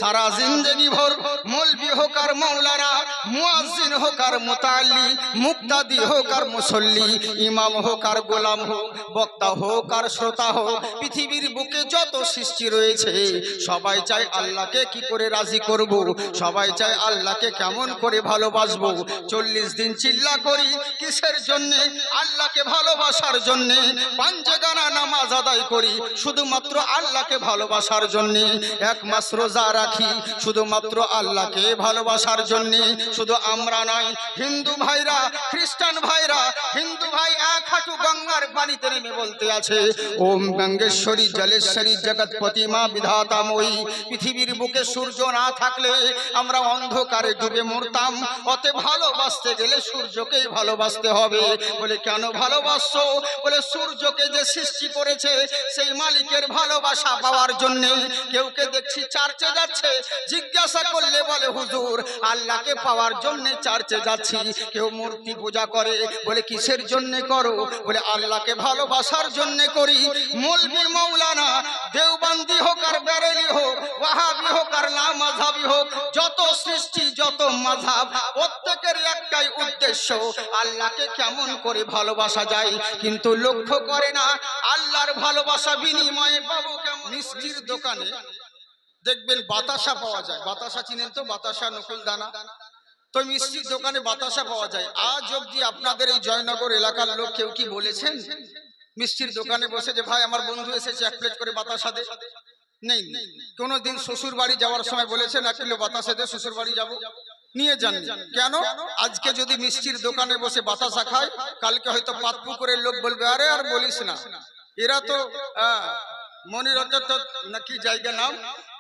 সারা জিন্দগি ভর মৌলবি হোক আর মৌলানা, মুয়াজ্জিন হোক আর মুতাল্লি, মুক্তাদি হোক আর মুসল্লি, ইমাম হোক আর গোলাম হোক, বক্তা হোক আর শ্রোতা হোক, পৃথিবীর বুকে যত সৃষ্টি রয়েছে সবাই চায় আল্লাহকে কি করে রাজি করব, সবাই চায় আল্লাহকে কেমন করে ভালোবাসবো। 40 দিন চিল্লা করি কিসের জন্য? আল্লাহকে ভালোবাসার জন্য। পাঞ্জেগানা নামাজ আদায় করি শুধুমাত্র আল্লাহকে ভালোবাসার জন্য। 1 মাস রোজা রাখি শুধুমাত্র আল্লাহকে ভালোবাসার জন্য। শুধু আমরা নয়, হিন্দু ভাইরা, খ্রিস্টান ভাইরা, হিন্দু ভাই এক হাঁটু গঙ্গার পানিতে নেমে বলতে আছে, ওম গঙ্গেশ্বরী জলেশ্বরী জগৎপতি মা বিধাতাময়ী। পৃথিবীর বুকে সূর্য না থাকলে আমরা অন্ধকারে ডুবে মরতাম, অতএব ভালোবাসতে গেলে সূর্যকেই ভালোবাসতে হবে। বলে কেন ভালোবাসছো? বলে সূর্যকে যে সৃষ্টি করেছে সেই মালিকের ভালোবাসা পাওয়ার জন্য। কেউকে দেখছি চার্চে যাচ্ছে, জিজ্ঞাসা করলে বলে হুজুর আল্লাহকে পাওয়ার জন্য চার্চে যাচ্ছি। কেউ মূর্তি পূজা করে, বলে কিসের জন্য করো? বলে আল্লাহকে ভালোবাসার জন্য করি। মৌলবি মৌলানা, দেওবন্দি হোক আর বেরেলি হোক, ওয়াহাবি হোক আর লামাযহাবি হোক, যত সৃষ্টি যত মাযহাব প্রত্যেকের একটাই উদ্দেশ্য, আল্লাহকে কেমন করে ভালোবাসা যায়। কিন্তু লক্ষ্য করে না আল্লাহর ভালোবাসা বিনিময়ে পাবো কেমন। মিষ্টির দোকানে দেখবেন বাতাসা পাওয়া যায়। বাতাসা চিনেন তো? বাতাসা, নকুল দানা। তো মিষ্টির দোকানে বাতাসা পাওয়া যায়। আজ অবধি আপনাদের এই জয়নগর এলাকার লোক কেউ কি বলেছেন মিষ্টির দোকানে বসে যে ভাই আমার বন্ধু এসেছে 1 প্লেট করে বাতাসা দে? নেই। কোনদিন শ্বশুর বাড়ি যাওয়ার সময় বলেছেন 1 কিলো বাতাসা দে, শ্বশুর বাড়ি যাবো, নিয়ে যান। কেন? আজকে যদি মিষ্টির দোকানে বসে বাতাসা খায়, কালকে হয়তো পাতপুকুরের লোক বলবে আরে আর বলিস না, এরা তো মনিরঞ্জন নাকি জায়গা নাম,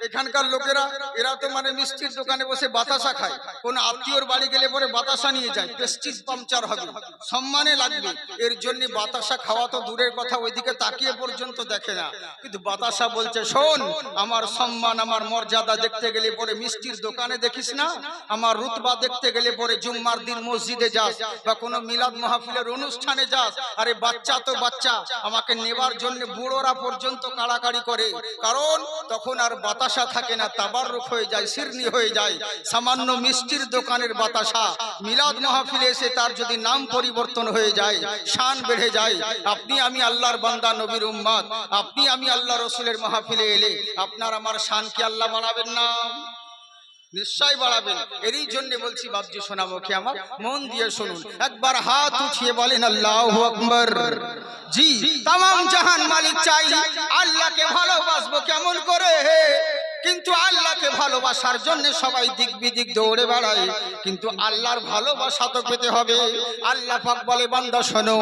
এখানকার লোকেরা এরা তো মানে মিষ্টির দোকানে বসে বাতাসা খায়। কোন আত্মীয়র বাড়ি গেলে পরে বাতাসা নিয়ে যায়, প্রেস্টিজ পাংচার হবে, সম্মানে লাগবে। এর জন্য বাতাসা খাওয়া তো দূরের কথা, ওইদিকে তাকিয়ে পর্যন্ত দেখে না। কিন্তু বাতাসা বলছে শোন, আমার সম্মান আমার মর্যাদা দেখতে গেলে পরে মিষ্টির দোকানে দেখিস না, আমার রুতবা দেখতে গেলে পরে জুম্মার দিন মসজিদে যাস বা কোনো মিলাদ মাহফিলের অনুষ্ঠানে যাস। আরে বাচ্চা তো বাচ্চা, আমাকে নেবার জন্য বুড়োরা পর্যন্ত কাড়াকাড়ি করে, কারণ তখন আর বাতাসা থাকে না, তাবাররুক হয়ে যায়, শিরনি হয়ে যায়। সামান্য মিষ্টির দোকানের বাতাসা মিলাদ মাহফিলে এসে তার যদি নাম পরিবর্তন হয়ে যায়, শান বেড়ে যায়। আপনি আমি আল্লাহর বান্দা, নবীর উম্মত, আপনি আমি আল্লাহ রসুলের মাহফিলে এলে আপনার আমার শান কি আল্লাহ বাড়াবেন না? নিশ্চয় বাড়াবেন। এরই জন্য বলছি বাপজি সোনামুখী আমার, মন দিয়ে শুনুন, একবার হাত উঠিয়ে বলেন আল্লাহু আকবার। জি, तमाम জাহান মালিক চাই, আল্লাহকে ভালোবাসবো কেমন করে? কিন্তু আল্লাহকে ভালোবাসার জন্য সবাই দিক বিদিক দৌড়ে বেড়ায়, কিন্তু আল্লাহর ভালোবাসা তো পেতে হবে। আল্লাহ পাক বলে বান্দা শোনো,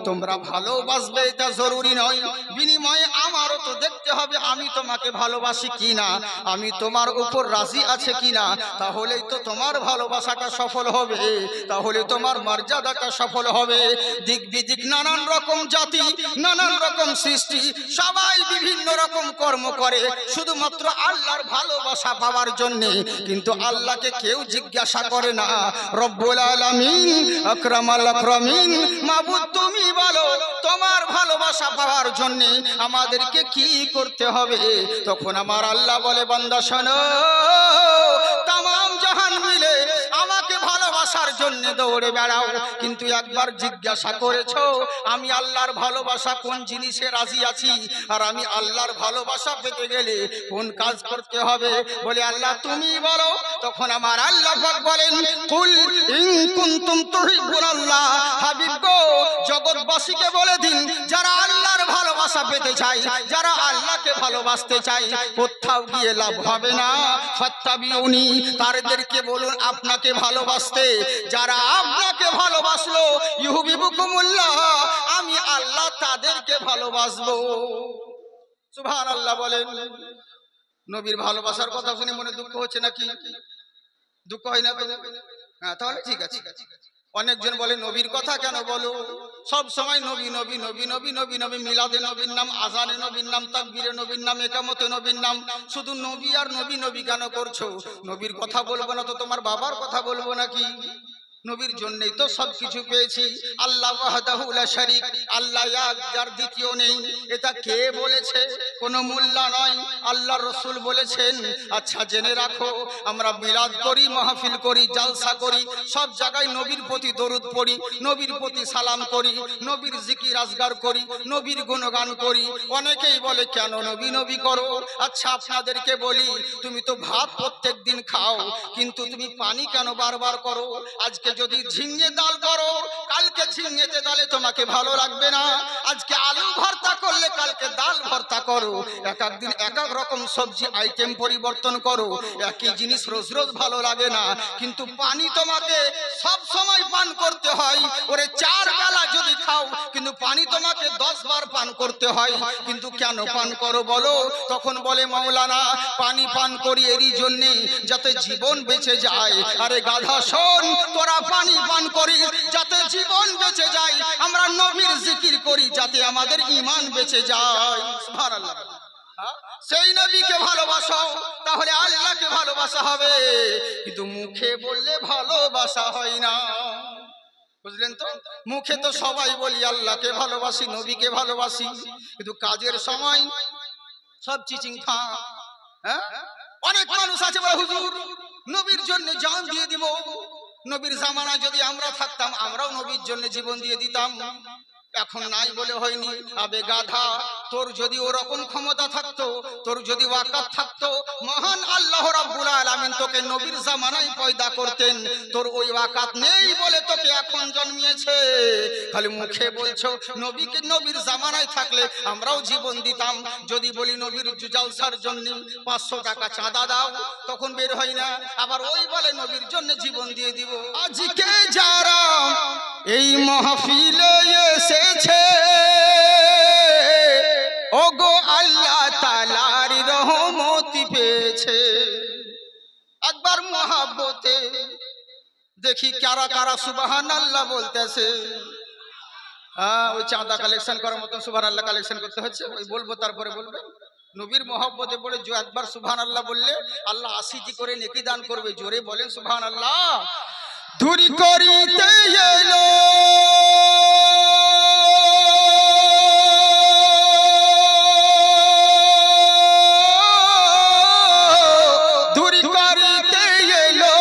তোমরা ভালোবাসবে এটা জরুরি নয়, বিনিময়ে আমারও তো দেখতে হবে আমি তোমাকে ভালোবাসি কিনা, আমি তোমার উপর রাজি আছে কিনা। তাহলেই তো তোমার ভালোবাসাটা সফল হবে, তাহলে তোমার মর্যাদাটা সফল হবে। দিক বিদিক নানান রকম জাতি, নানান রকম সৃষ্টি, সবাই বিভিন্ন রকম কর্ম করে শুধুমাত্র আল্লাহর ভালোবাসা পাওয়ার জন্য। কিন্তু আল্লাহকে কেউ জিজ্ঞাসা করে না, রব্বুল আলামিন আকরামাল আকরামিন, মাবুদ তুমি বলো তোমার ভালোবাসা পাওয়ার জন্য আমাদেরকে কি করতে হবে? তখন আমার আল্লাহ বলে বান্দা শোনো, तमाम জাহান মিলে আমাকে ভালোবাসার জন্য দৌড়ে বেড়াও, কিন্তু একবার জিজ্ঞাসা করেছো আমি আল্লাহর ভালোবাসা কোন জিনিসে রাজি আছি, আর আমি আল্লাহর ভালোবাসা পেতে গেলে কোন কাজ করতে হবে? বলে আল্লাহ তুমি বলো। তখন আমার আল্লাহ পাক বলেন, কুল ইন কুনতুম তুহিব্বুনাল্লাহ, হাবিব গো জগৎবাসীকে বলে দিন যারা আল্লাহর ভালোবাসা পেতে চায়, যারা আল্লাহকে ভালোবাসতে চায়, কোথাও গিয়ে লাভ হবে না, ফাত্তাবিউনি, তাদেরকে বলুন আপনাকে ভালোবাসতে। যারা আপনাকে ভালোবাসলো ইউহিব্বুকুমুল্লাহ, আমি আল্লাহ তাদেরকে ভালোবাসবো। সুবহানাল্লাহ বলেন। নবীর ভালোবাসার কথা শুনে মনে দুঃখ হচ্ছে নাকি? দুঃখ হয় না তো? হ্যাঁ, তাহলে ঠিক আছে। অনেকজন বলে নবীর কথা কেন বলো, সব সময় নবী নবী নবী নবী নবী নবী, মিলাদে নবীর নাম, আজানে নবীর নাম, তাকবীরে নবীর নাম, একামতে নবীর নাম, শুধু নবী আর নবী নবী কেন করছো? নবীর কথা বলবো না তো তোমার বাবার কথা বলবো নাকি? নবীর জন্যই তো সবকিছু পেয়েছি। আল্লাহ ওয়াহদাহু লা শারীক, আল্লাহ এক, যার দ্বিতীয় নেই। এটা কে বলেছে? কোনো মোল্লা নয়, আল্লাহর রাসূল বলেছেন। আচ্ছা জেনে রাখো, আমরা মিলাদ করি, মাহফিল করি, জালসা করি, সব জায়গায় নবীর প্রতি দরুদ পড়ি, নবীর প্রতি সালাম করি, নবীর জিকির আজগার করি, নবীর গুণগান করি। অনেকেই বলে কেন নবী নবী করো? আচ্ছা আপনাদেরকে বলি, তুমি তো ভাত প্রত্যেক দিন খাও, কিন্তু তুমি পানি কেন বারবার করো? আজকে যদি ঝিঙে ডাল করো, কালকে ঝিঙেতে ডালে তোমাকে ভালো লাগবে না। আজকে আলু ভর্তা করলে কালকে ডাল ভর্তা করো। এক এক দিন এক এক রকম সবজি আইটেম পরিবর্তন করো। একই জিনিস রোজ রোজ ভালো লাগে না। কিন্তু পানি তোমাকে সব সময় পান করতে হয়। ওরে 4 বেলা যদি খাও, কিন্তু পানি তোমাকে 10 বার পান করতে হয়। কিন্তু কেন পান করো বলো? তখন বলে মাওলানা, পানি পান করি এরই জন্য যাতে জীবন বেঁচে যায়। আরে গাধা শোন, তোরা পানি পান করি যাতে জীবন বেঁচে যায়, আমরা নবীর জিকির করি যাতে আমাদের ঈমান বেঁচে যায়। সুবহানাল্লাহ। সেই নবীকে ভালোবাসো, তাহলে আল্লাহকে ভালোবাসা হবে। কিন্তু মুখে বললে ভালোবাসা হয় না, বুঝলেন তো? মুখে তো সবাই বলি আল্লাহকে ভালোবাসি, নবীকে ভালোবাসি, কিন্তু কাজের সময় সব চিচিং খা। হ্যাঁ, অনেক মানুষ আছে বলে হুজুর নবীর জন্য জান দিয়ে দিব। নবীর জামানায় যদি আমরা থাকতাম, আমরাও নবীর জন্য জীবন দিয়ে দিতাম। এখন নাই বলে হয়নি। আবে গাধা, তোর যদি ওরকম ক্ষমতা থাকতো, তোর যদি ওয়াকাত থাকতো, মহান আল্লাহ রাব্বুল আলামিন তোকে নবীর জামানায় পয়দা করতেন। তোর ওই ওয়াকাত নেই বলে তোকে এখন জন্মিয়েছে। খালি মুখে বলছো নবীকে, নবীর জামানায় থাকলে আমরাও জীবন দিতাম। যদি বলি নবীর জালসার জন্য 500 টাকা চাঁদা দাও, তখন বের হয় না। আবার ওই বলে নবীর জন্য জীবন দিয়ে দিব। আজকে যারা এই মাহফিলে এসেছে, ওগো আল্লাহ তাআলার রহমত পেয়েছে। একবার মহব্বতে দেখি কারা কারা সুবহানাল্লাহ বলতেছে। ওই চাঁদা কালেকশন করার মতো সুবহানাল্লাহ কালেকশন করতে হচ্ছে, ওই বলবো তারপরে বলবেন। নবীর মহব্বতে পড়ে যে একবার সুবহানাল্লাহ বললে আল্লাহ 80টি করে নেকি দান করবে। জোরে বলেন সুবহানাল্লাহ। ধুরি করিতে এলো ধুরি করিতে এলো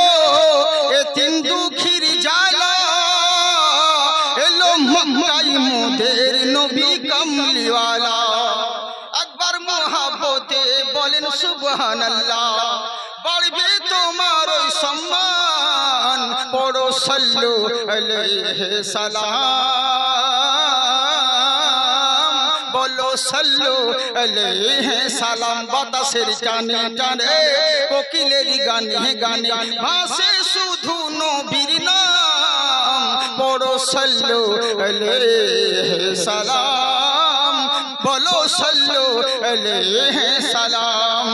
এ তিন দুঃখীর জ্বালা, এলো মক্কায় মোদের নবী কামলিওয়ালা। একবার মহব্বতে বলেন সুবহানাল্লাহ, বাড়বে তোমার ওই সম্মান। পড়ো সাল্লু আলাইহি সালাম, বলো সাল্লু আলাইহি সালাম। বাতাসের টানে টানে কোকিলের গানে গানে ভাসে শুধু নবীর নাম। পড়ো সাল্লু আলাইহি সালাম, বলো সাল্লু আলাইহি সালাম।